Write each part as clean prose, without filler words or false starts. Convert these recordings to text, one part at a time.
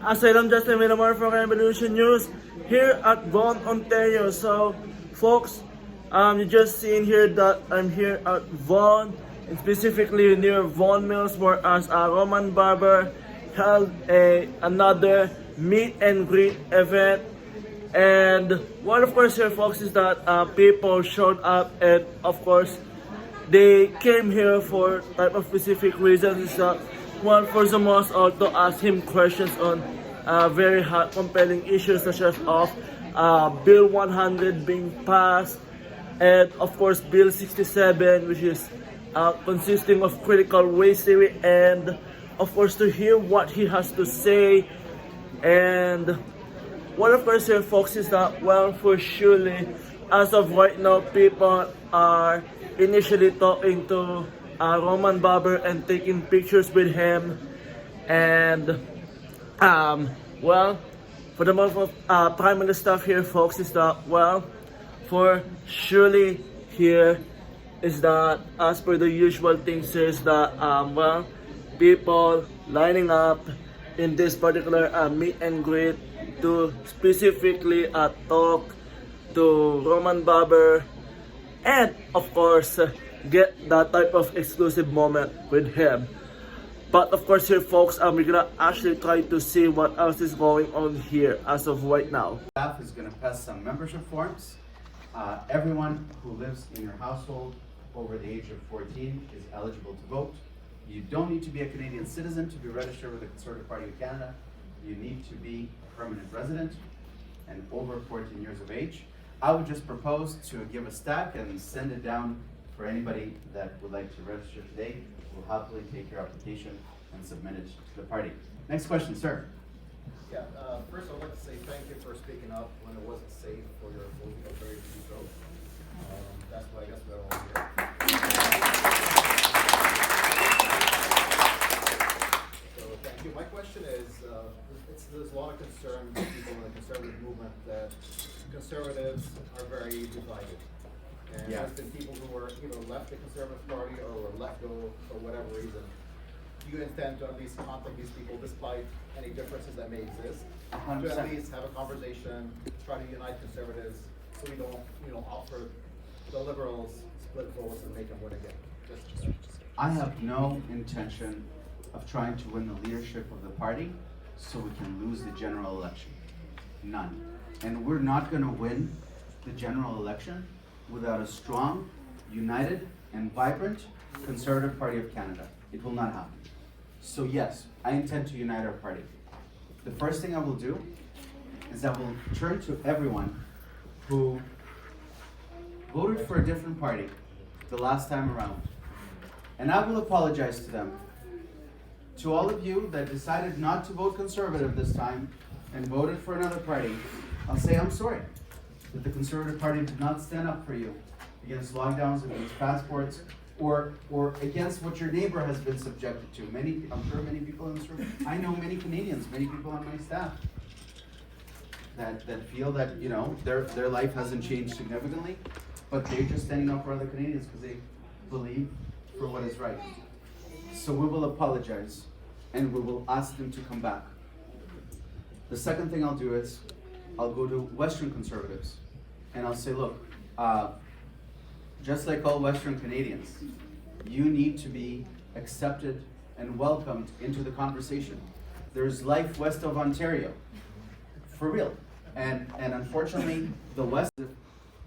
Asylum Justin Minamar from Revolution News here at Vaughan, Ontario. So, folks, you just seen here that I'm here at Vaughan, and specifically near Vaughan Mills, where as a Roman barber held another meet and greet event. And what of course here, folks, is that people showed up, and of course they came here for type of specific reasons. Is that one for the most to ask him questions on very hot, compelling issues such as of Bill 100 being passed, and of course Bill 67, which is consisting of critical race theory, and of course to hear what he has to say. And what of course here, folks, is that, well, for surely as of right now, people are initially talking to Roman Barber and taking pictures with him. And well, for the most of primary stuff here, folks, is that, well, for surely here is that, as per the usual things, is that well, people lining up in this particular meet and greet to specifically talk to Roman Barber, and of course get that type of exclusive moment with him. But of course here, folks, we're gonna actually try to see what else is going on here as of right now. Staff is gonna pass some membership forms. Everyone who lives in your household over the age of 14 is eligible to vote. You don't need to be a Canadian citizen to be registered with the Conservative Party of Canada. You need to be a permanent resident and over 14 years of age. I would just propose to give a stack and send it down for anybody that would like to register today. We'll happily take your application and submit it to the party. Next question, sir. Yeah, first I'd like to say thank you for speaking up when it wasn't safe for your vote to very few votes. That's why I guess we're all here. So thank you. My question is, there's a lot of concern with people in the conservative movement that conservatives are very divided. And Yeah. there's been people who were either left the Conservative Party or were let go for whatever reason. Do you intend to at least contact these people despite any differences that may exist? To 100%. at least have a conversation, try to unite conservatives so we don't, offer the liberals split votes and make them win again? Just I have no intention of trying to win the leadership of the party so we can lose the general election. None. And we're not going to win the general election without a strong, united, and vibrant Conservative Party of Canada. It will not happen. So yes, I intend to unite our party. The first thing I will do is I will turn to everyone who voted for a different party the last time around, and I will apologize to them. To all of you that decided not to vote Conservative this time and voted for another party, I'll say I'm sorry that the Conservative Party did not stand up for you against lockdowns, against passports, or against what your neighbor has been subjected to. I'm sure many people in this room, I know many Canadians, many people on my staff that feel that, their life hasn't changed significantly, but they're just standing up for other Canadians because they believe for what is right. So we will apologize and we will ask them to come back. The second thing I'll do is I'll go to Western Conservatives and I'll say, look, just like all Western Canadians, you need to be accepted and welcomed into the conversation. There's life west of Ontario, for real. And unfortunately, the West,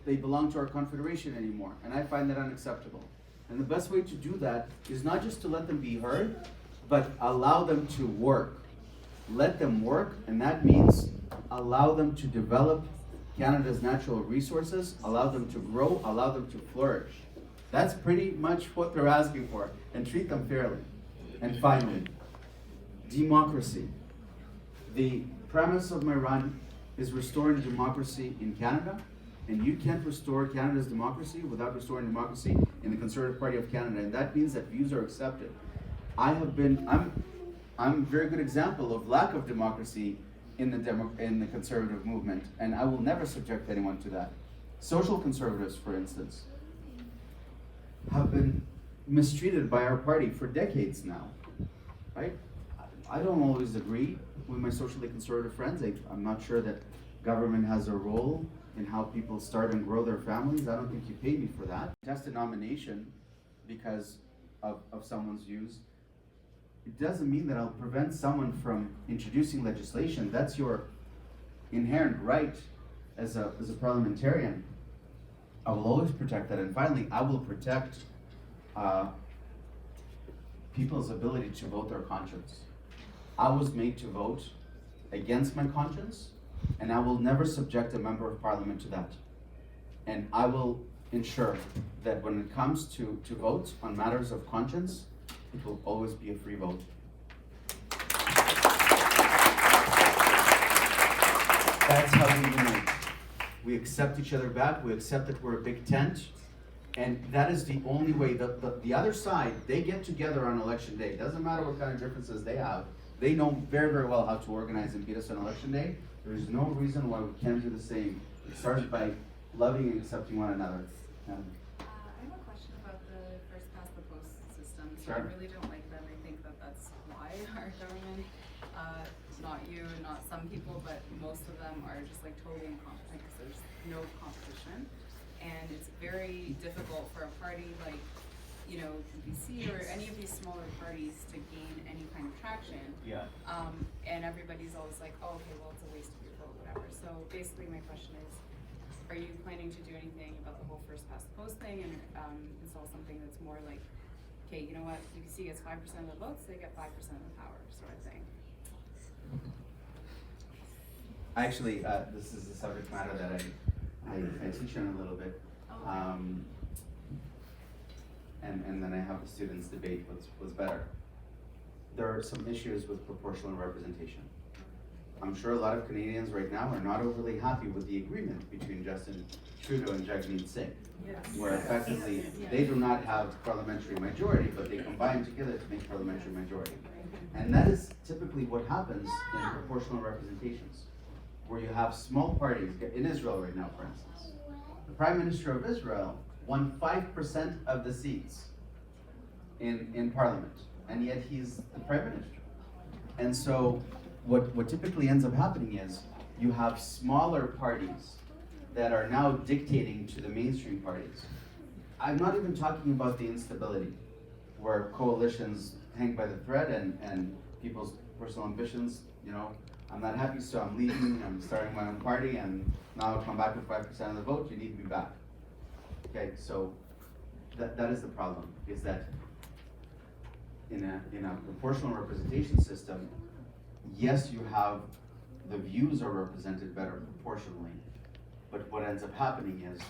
they belong to our confederation anymore, and I find that unacceptable. And the best way to do that is not just to let them be heard, but allow them to work. Let them work, and that means allow them to develop Canada's natural resources, allow them to grow, allow them to flourish. That's pretty much what they're asking for, and treat them fairly. And finally, democracy. The premise of my run is restoring democracy in Canada, and you can't restore Canada's democracy without restoring democracy in the Conservative Party of Canada, and that means that views are accepted. I'm a very good example of lack of democracy in the conservative movement, and I will never subject anyone to that. Social conservatives, for instance, have been mistreated by our party for decades now, right? I don't always agree with my socially conservative friends. I'm not sure that government has a role in how people start and grow their families. I don't think you pay me for that. Test a nomination because of someone's views. It doesn't mean that I'll prevent someone from introducing legislation. That's your inherent right as a parliamentarian. I will always protect that. And finally, I will protect people's ability to vote their conscience. I was made to vote against my conscience, and I will never subject a member of parliament to that. And I will ensure that when it comes to votes on matters of conscience, it will always be a free vote. That's how we unite. We accept each other back, we accept that we're a big tent, and that is the only way. The other side, they get together on election day. Doesn't matter what kind of differences they have. They know very, very well how to organize and beat us on election day. There is no reason why we can't do the same. It starts by loving and accepting one another. I have a question about the first past the post system. So Sure. I really don't like that. I think that that's why our government, not you, not some people, but most of them are just like totally incompetent because there's no competition. And it's very difficult for a party like, you know, BC or any of these smaller parties to gain any kind of traction. Yeah. And everybody's always like, oh, okay, well, it's a waste of your vote, whatever. So basically my question is, are you planning to do anything about the whole first past the post thing and install something that's more like, okay, you know what, UBC gets 5% of the votes, they get 5% of the power, sort of thing. Actually, this is a subject matter that I teach on a little bit. And then I have the students debate what's better. There are some issues with proportional representation. I'm sure a lot of Canadians right now are not overly happy with the agreement between Justin Trudeau and Jagmeet Singh, where effectively they do not have parliamentary majority, but they combine together to make parliamentary majority. And that is typically what happens in proportional representations, where you have small parties. In Israel right now, for instance, the Prime Minister of Israel won 5% of the seats in parliament, and yet he's the Prime Minister. And so what typically ends up happening is you have smaller parties that are now dictating to the mainstream parties. I'm not even talking about the instability, where coalitions hang by the thread and people's personal ambitions, you know, I'm not happy, so I'm leaving, I'm starting my own party, and now I'll come back with 5% of the vote, you need me back. Okay, so that is the problem, is that in a proportional representation system, yes, you have the views are represented better proportionally, but what ends up happening is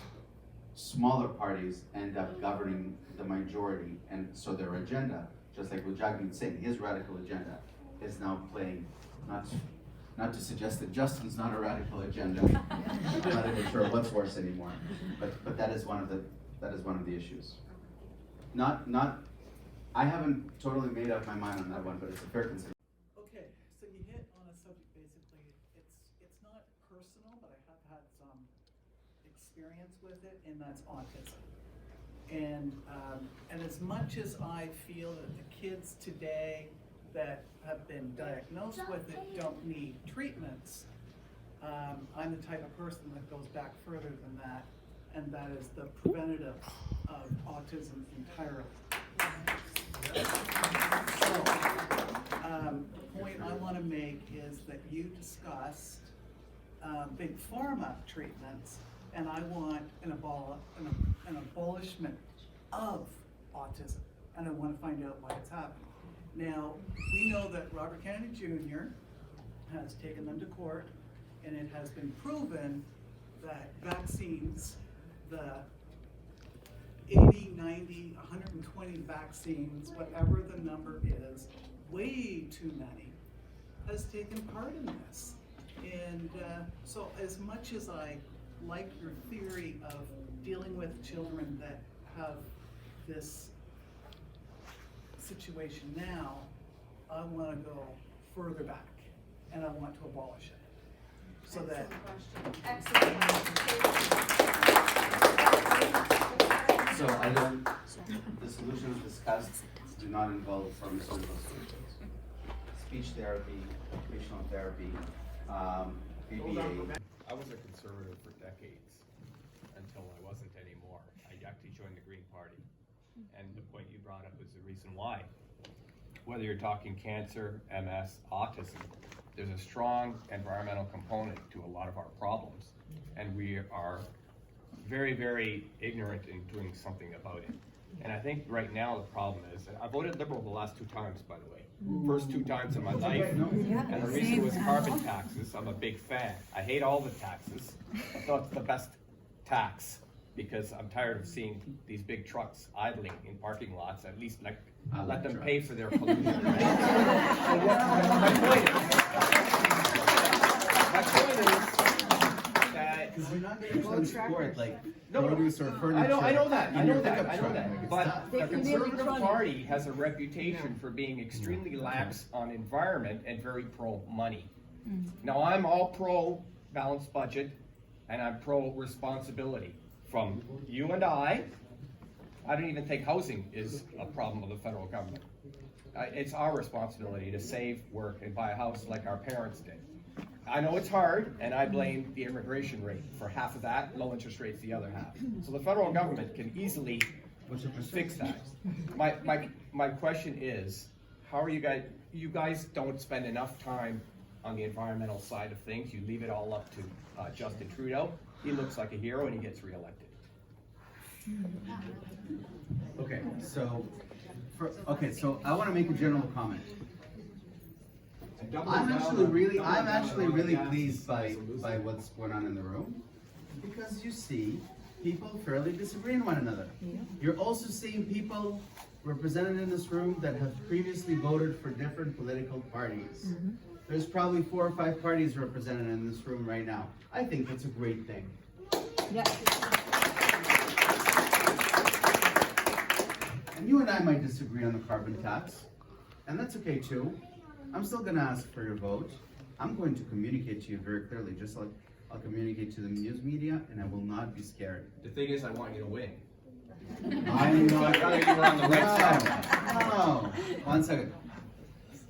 smaller parties end up governing the majority, and so their agenda, just like with Jagmeet Singh, his radical agenda is now playing, not to suggest that Justin's not a radical agenda. I'm not even sure what's worse anymore, but that is one of the issues. I haven't totally made up my mind on that one, but it's a fair consideration. Okay, so you hit on a subject basically, it's not personal, but I have had some experience with it, and that's autism. And as much as I feel that the kids today that have been diagnosed with it don't need treatments, I'm the type of person that goes back further than that, and that is the preventative of autism entirely. So, the point I want to make is that you discussed big pharma treatments, and I want an abolishment of autism, and I want to find out why it's happening. Now, we know that Robert Kennedy Jr. has taken them to court, and it has been proven that vaccines, the 80, 90, 120 vaccines, whatever the number is, way too many, has taken part in this. And so as much as I like your theory of dealing with children that have this situation now, I want to go further back, and I want to abolish it. So that. Excellent question. So I don't, the solutions discussed do not involve pharmaceutical solutions. speech therapy, occupational therapy, ABA. I was a conservative for decades until I wasn't anymore. I actually joined the Green Party. And the point you brought up is the reason why. Whether you're talking cancer, MS, autism, there's a strong environmental component to a lot of our problems. And we are very, very ignorant in doing something about it. And I think right now the problem is, and I voted Liberal the last 2 times, by the way. First 2 times in my life, and the reason was carbon taxes. I'm a big fan. I hate all the taxes. I thought it's the best tax because I'm tired of seeing these big trucks idling in parking lots. At least let them pay for their pollution. My point is that Because we're not going to support like No, produce or furniture. I know that. in your pickup truck. Like, But it's the not- Conservative Party has a reputation for being extremely lax on environment and very pro-money. Now, I'm all pro-balanced budget, and I'm pro-responsibility. From you and I don't even think housing is a problem of the federal government. It's our responsibility to save, work, and buy a house like our parents did. I know it's hard, and I blame the immigration rate for half of that, low interest rates the other half. So the federal government can easily fix that. My question is, how are you guys don't spend enough time on the environmental side of things. You leave it all up to Justin Trudeau. He looks like a hero and he gets reelected. Okay, so I want to make a general comment. I'm actually really pleased by what's going on in the room, because you see people fairly disagreeing one another. You're also seeing people represented in this room that have previously voted for different political parties. There's probably 4 or 5 parties represented in this room right now. I think that's a great thing. And you and I might disagree on the carbon tax, and that's okay too. I'm still going to ask for your vote. I'm going to communicate to you very clearly, just like I'll communicate to the news media, and I will not be scared. The thing is, I want you to win. I'm not. I thought you were on the right side. No, 1 second.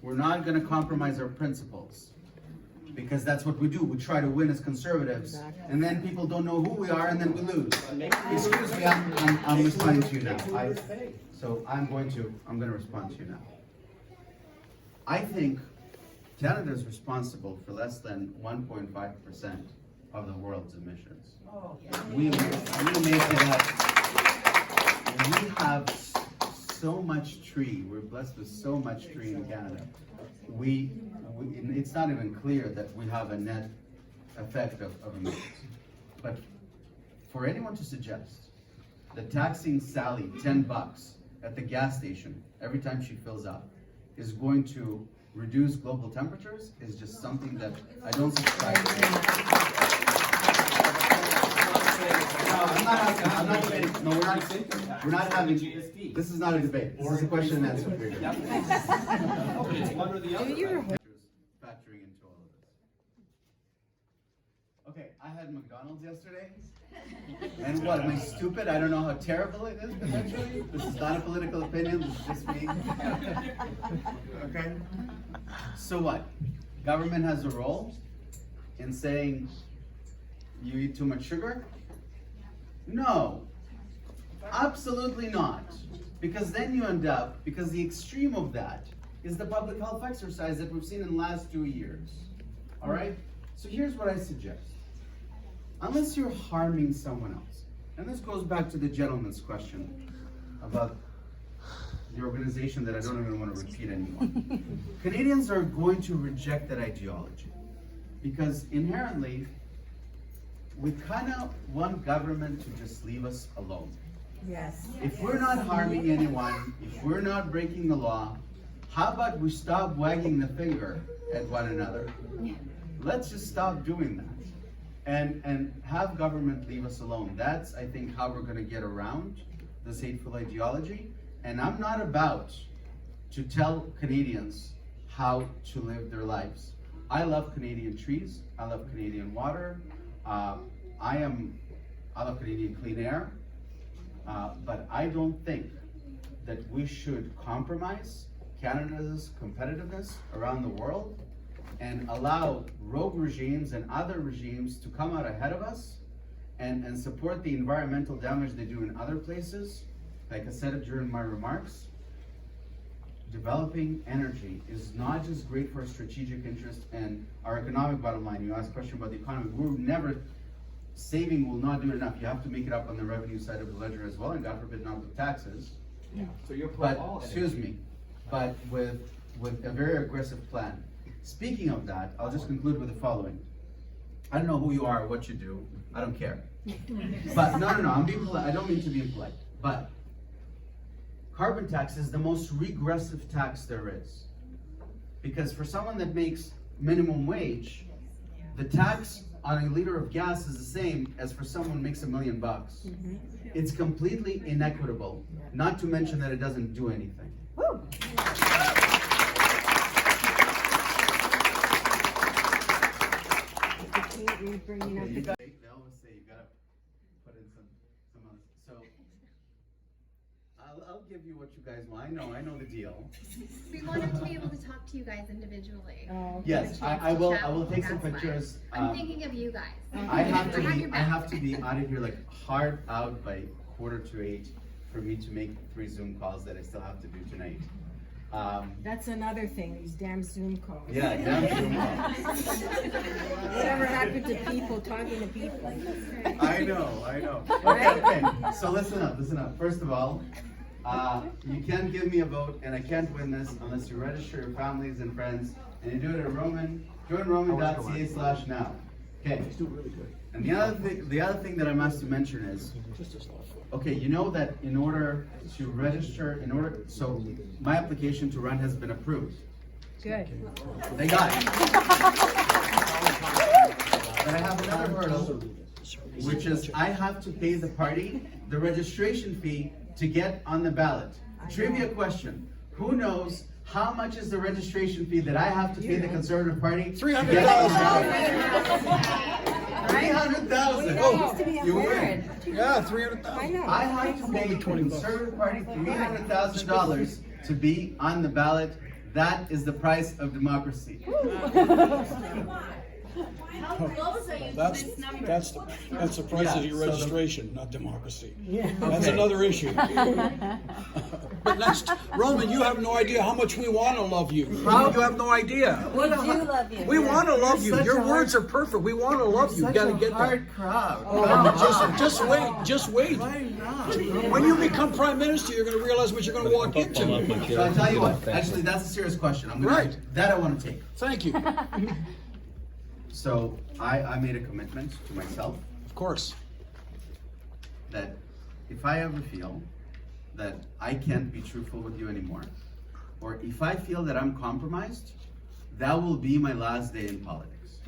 We're not going to compromise our principles, because that's what we do. We try to win as conservatives, and then people don't know who we are, and then we lose. Excuse me, I'm responding to you now. I'm going to respond to you now. I think Canada is responsible for less than 1.5% of the world's emissions. We make it up. We have so much tree. We're blessed with so much tree in Canada. It's not even clear that we have a net effect of emissions. But for anyone to suggest that taxing Sally $10 at the gas station every time she fills up is going to reduce global temperatures is just something that I don't subscribe to. I'm not debating. No, we're not having, this is not a debate. This is a question and answer period. Factoring into all of this. Okay, I had McDonald's yesterday. And what, am I stupid? I don't know how terrible it is potentially? This is not a political opinion, this is just me. Okay? So what? Government has a role in saying you eat too much sugar? No. Absolutely not. Because then you end up, because the extreme of that is the public health exercise that we've seen in the last 2 years. Alright? So here's what I suggest. Unless you're harming someone else, and this goes back to the gentleman's question about the organization that I don't even want to repeat anymore. Canadians are going to reject that ideology because inherently we kind of want government to just leave us alone. Yes. If we're not harming anyone, if we're not breaking the law, how about we stop wagging the finger at one another? Let's just stop doing that. And have government leave us alone. That's, I think, how we're going to get around this hateful ideology. And I'm not about to tell Canadians how to live their lives. I love Canadian trees. I love Canadian water. I love Canadian clean air. But I don't think that we should compromise Canada's competitiveness around the world and allow rogue regimes and other regimes to come out ahead of us and support the environmental damage they do in other places. Like I said it during my remarks, developing energy is not just great for our strategic interest and our economic bottom line. You asked a question about the economy. We're never, saving will not do enough. You have to make it up on the revenue side of the ledger as well, and God forbid not with taxes. Yeah. So you're pro But, all excuse me, but with a very aggressive plan. Speaking of that, I'll just conclude with the following. I don't know who you are or what you do. I don't care. But no, I'm being polite. I don't mean to be impolite. But carbon tax is the most regressive tax there is. Because for someone that makes minimum wage, the tax on a liter of gas is the same as for someone who makes $1 million. It's completely inequitable, not to mention that it doesn't do anything. They always say you gotta put in some other, so I'll give you what you guys want. I know the deal. We want him to be able to talk to you guys individually. Yes, I will take some pictures. I'm thinking of you guys. I have to be out of here like hard out by 7:45 for me to make 3 Zoom calls that I still have to do tonight. That's another thing, these damn Zoom calls. Yeah, damn Zoom calls. Whatever happened to people talking to people? I know. Okay. So listen up. First of all, you can't give me a vote, and I can't win this unless you register your families and friends, and you do it at joinroman.ca/now. Okay. And the other thing that I must mention is, okay, you know that in order to register, so my application to run has been approved. Good. They got it. But I have another hurdle, which is I have to pay the party the registration fee to get on the ballot. Trivia question: who knows how much is the registration fee that I have to pay the Conservative Party? $300,000. 300,000. Oh, You win. Yeah, 300,000. I know. I have to pay the Conservative Party $300,000 to be on the ballot. That is the price of democracy. How close are you to That's this number? that's the price of your Yeah, so registration, not democracy. That's Okay. another issue. But next, Roman, you have no idea how much we want to love you. You have no idea. We do love you. We want to love you. Such Your a words hard- are perfect. We want to love you. You Such got to a get that. hard crowd. Just wait. Just wait. Why not? When you become prime minister, you're going to realize what you're going to walk into. So I'll tell you what. Actually, that's a serious question. Right. That I want to take. Thank you. So I made a commitment to myself Of course. that if I ever feel that I can't be truthful with you anymore, or if I feel that I'm compromised, that will be my last day in politics.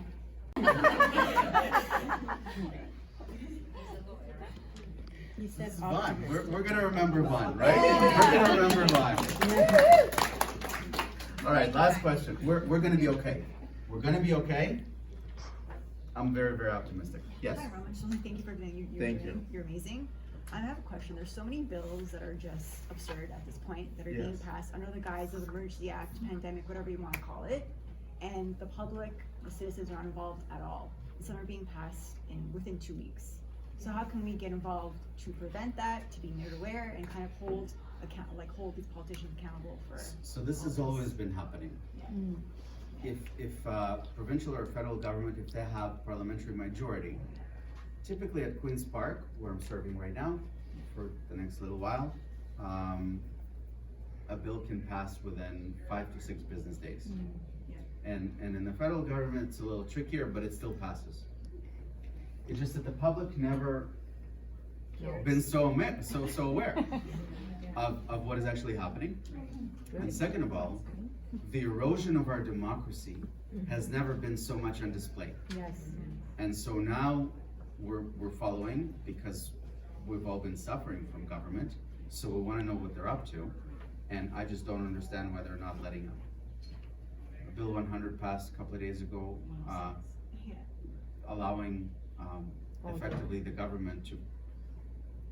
He said It's Vaughan. We're gonna remember Vaughan, right? We're gonna remember Vaughan. All right, last question. We're gonna be okay. We're gonna be okay. I'm very, very optimistic. Yes. Hi, Roman. So thank you for doing. Thank you. You're amazing. I have a question. There's so many bills that are just absurd at this point that are being Yes. passed under the guise of Emergency Act, pandemic, whatever you want to call it, and the public, the citizens are not involved at all. And some are being passed within 2 weeks. So how can we get involved to prevent that, to be made aware, and kind of hold these politicians accountable for? So this has always been happening. If provincial or federal government, if they have parliamentary majority, typically at Queen's Park, where I'm serving right now for the next little while, a bill can pass within 5 to 6 business days. And in the federal government, it's a little trickier, but it still passes. It's just that the public never been so aware of what is actually happening. And second of all, the erosion of our democracy has never been so much on display. Yes. And so now we're following because we've all been suffering from government. So we want to know what they're up to. And I just don't understand why they're not letting up. Bill 100 passed a couple of days ago, allowing effectively the government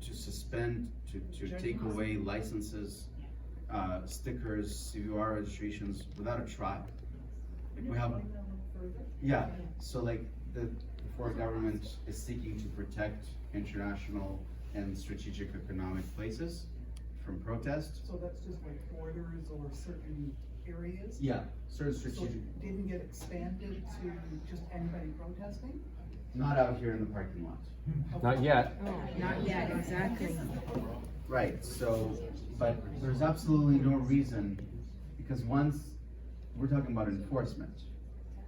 to suspend, to take away licenses stickers, CVR registrations without a trial. We have, yeah, so like the foreign government is seeking to protect international and strategic economic places from protest. So that's just like borders or certain areas? Yeah, certain So strategic, it didn't get expanded to just anybody protesting? not out here in the parking lot. Not yet. Not yet, exactly. Right, so, but there's absolutely no reason, because once, we're talking about enforcement.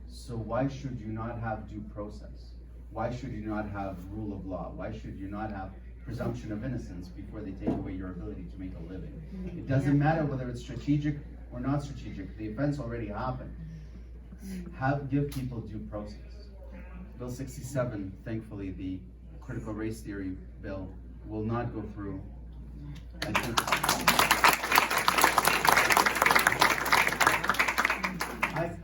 So why should you not have due process? Why should you not have rule of law? Why should you not have presumption of innocence before they take away your ability to make a living? It doesn't matter whether it's strategic or not strategic, the offense already happened. Give people due process. Bill 67, thankfully, the critical race theory bill will not go through.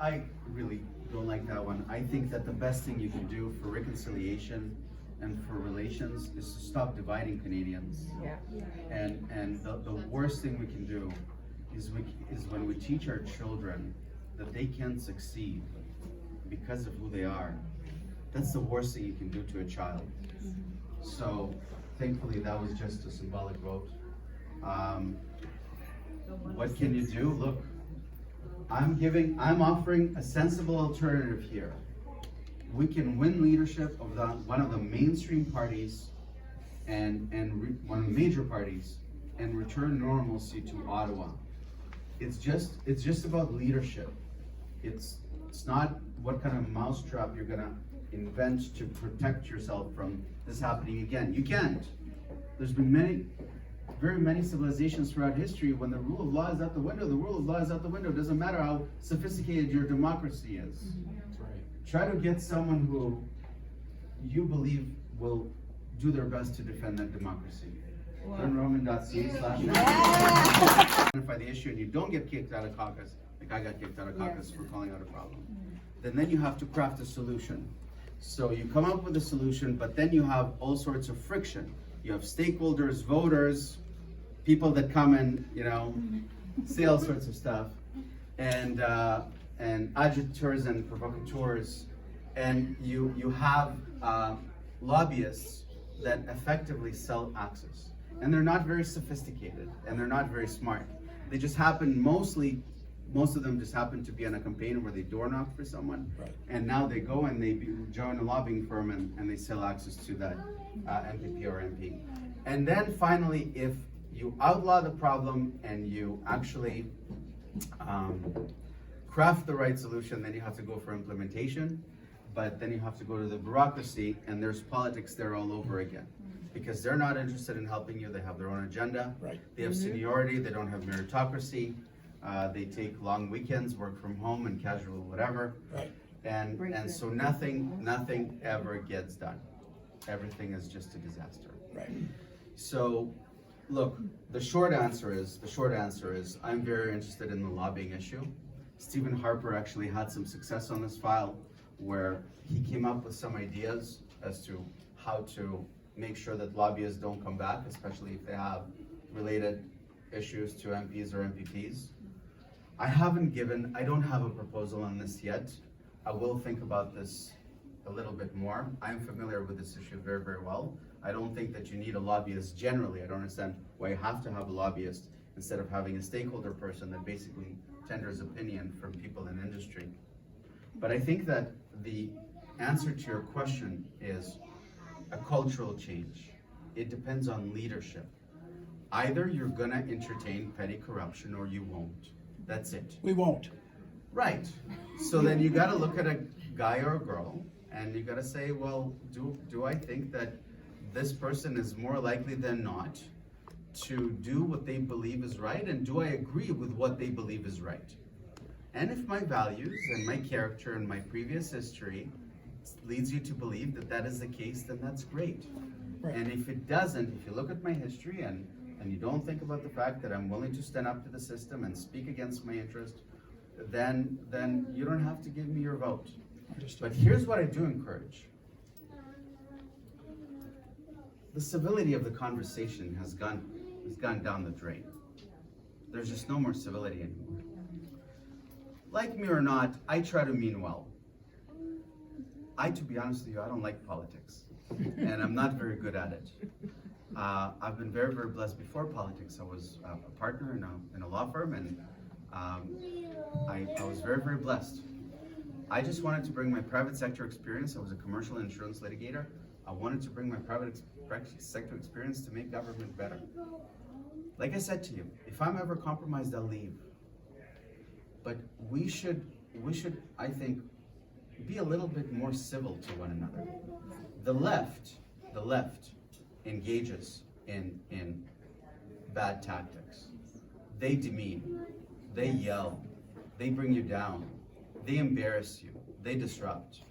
I really don't like that one. I think that the best thing you can do for reconciliation and for relations is to stop dividing Canadians. Yeah. And the worst thing we can do is when we teach our children that they can succeed because of who they are. That's the worst thing you can do to a child. So thankfully that was just a symbolic vote. What can you do? Look, I'm offering a sensible alternative here. We can win leadership of one of the mainstream parties and one of the major parties and return normalcy to Ottawa. It's just about leadership. It's not what kind of mousetrap you're gonna invent to protect yourself from this happening again. You can't. There's been very many civilizations throughout history when the rule of law is out the window. The rule of law is out the window. It doesn't matter how sophisticated your democracy is. Try to get someone who you believe will do their best to defend that democracy. Identify the issue and you don't get kicked out of caucus, like I got kicked out of caucus for calling out a problem. Then you have to craft a solution. So you come up with a solution, but then you have all sorts of friction. You have stakeholders, voters, people that come and, say all sorts of stuff, and agitators and provocateurs, and you have lobbyists that effectively sell access. And they're not very sophisticated, and they're not very smart. They just happen most of them just happen to be on a campaign where they door knock for someone, and now they go and they join a lobbying firm and they sell access to that MPP or MP. And then finally, if you outlaw the problem and you actually craft the right solution, then you have to go for implementation, but then you have to go to the bureaucracy, and there's politics there all over again. Because they're not interested in helping you, they have their own agenda. They have seniority, they don't have meritocracy. They take long weekends, work from home and casual whatever. And so nothing ever gets done. Everything is just a disaster. So look, the short answer is I'm very interested in the lobbying issue. Stephen Harper actually had some success on this file where he came up with some ideas as to how to make sure that lobbyists don't come back, especially if they have related issues to MPs or MPPs. I don't have a proposal on this yet. I will think about this a little bit more. I'm familiar with this issue very, very well. I don't think that you need a lobbyist generally. I don't understand why you have to have a lobbyist instead of having a stakeholder person that basically tenders opinion from people in industry. But I think that the answer to your question is a cultural change. It depends on leadership. Either you're gonna entertain petty corruption or you won't. That's it. We won't. Right. So then you gotta look at a guy or a girl and you gotta say, well, do I think that this person is more likely than not to do what they believe is right, and do I agree with what they believe is right? And if my values and my character and my previous history leads you to believe that that is the case, then that's great. And if it doesn't, if you look at my history and you don't think about the fact that I'm willing to stand up to the system and speak against my interest, then you don't have to give me your vote. But here's what I do encourage. The civility of the conversation has gone down the drain. there's just no more civility anymore. Like me or not, I try to mean well. To be honest with you, I don't like politics, and I'm not very good at it. I've been very, very blessed before politics. I was a partner in a law firm, and I was very, very blessed. I just wanted to bring my private sector experience. I was a commercial insurance litigator. I wanted to bring my private sector experience to make government better. Like I said to you, if I'm ever compromised, I'll leave. But we should, I think, be a little bit more civil to one another. The left engages in bad tactics. They demean, they yell, they bring you down, they embarrass you, they disrupt.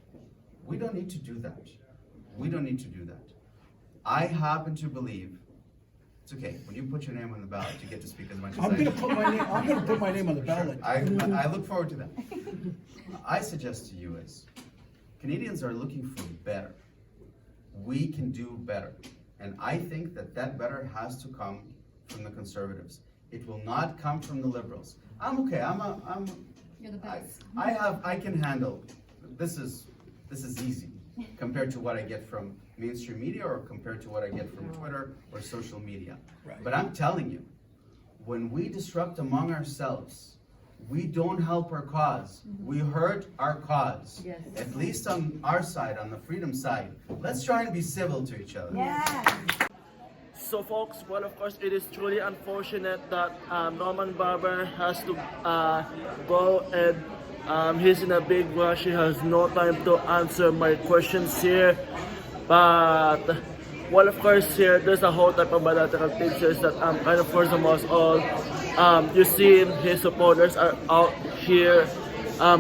We don't need to do that. We don't need to do that. I happen to believe, it's okay, when you put your name on the ballot, you get to speak as much as I do. I'm gonna put my name on the ballot. I look forward to that. I suggest to you is, Canadians are looking for better. We can do better. And I think that better has to come from the Conservatives. It will not come from the Liberals. I'm okay, You're the best. I can handle, this is easy compared to what I get from mainstream media or compared to what I get from Twitter or social media. Right. But I'm telling you, when we disrupt among ourselves, we don't help our cause. We hurt our cause. Yes. At least on our side, on the freedom side. Let's try and be civil to each other. So folks, well of course it is truly unfortunate that Norman Barber has to go, and he's in a big rush. He has no time to answer my questions here. But well of course here there's a whole type of bilateral pictures that kind of first of all, you see his supporters are out here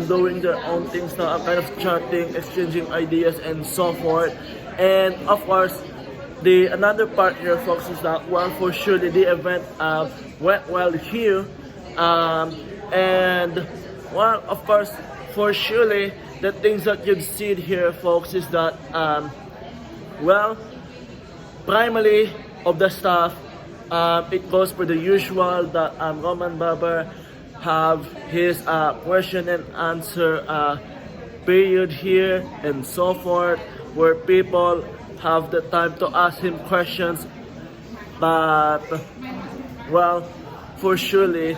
doing their own things now, kind of chatting, exchanging ideas and so forth. And of course another part here folks is that, well, for sure the event went well here, and well of course for surely the things that you've seen here folks is that well, primarily of the staff, it goes for the usual that Roman Barber have his question and answer period here and so forth, where people have the time to ask him questions. But well, for surely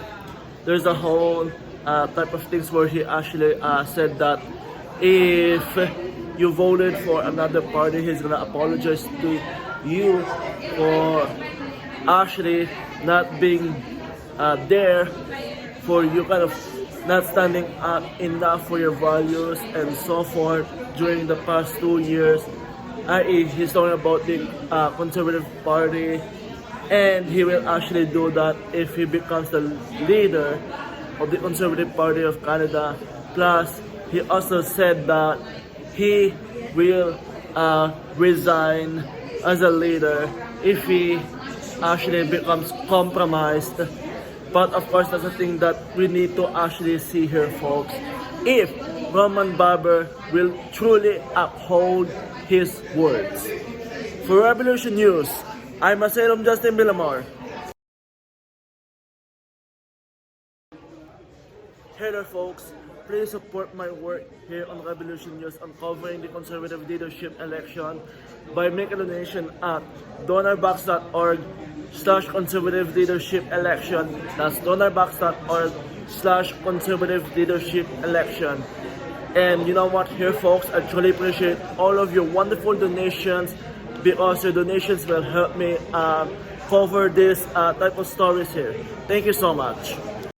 there's a whole type of things where he actually said that if you voted for another party, he's gonna apologize to you for actually not being there, for you kind of not standing up enough for your values and so forth during the past 2 years. I.e., he's talking about the Conservative Party, and he will actually do that if he becomes the leader of the Conservative Party of Canada. Plus, he also said that he will resign as a leader if he actually becomes compromised. But of course, that's the thing that we need to actually see here, folks. If Roman Barber will truly uphold his words. For Revolution News, I'm Asylum Justin Villamor. Hey there folks, please support my work here on Revolution News on covering the Conservative leadership election by making a donation at donorbox.org/conservative leadership election. That's donorbox.org/conservative leadership election. And you know what, here folks, I truly appreciate all of your wonderful donations, because your donations will help me cover this type of stories here. Thank you so much.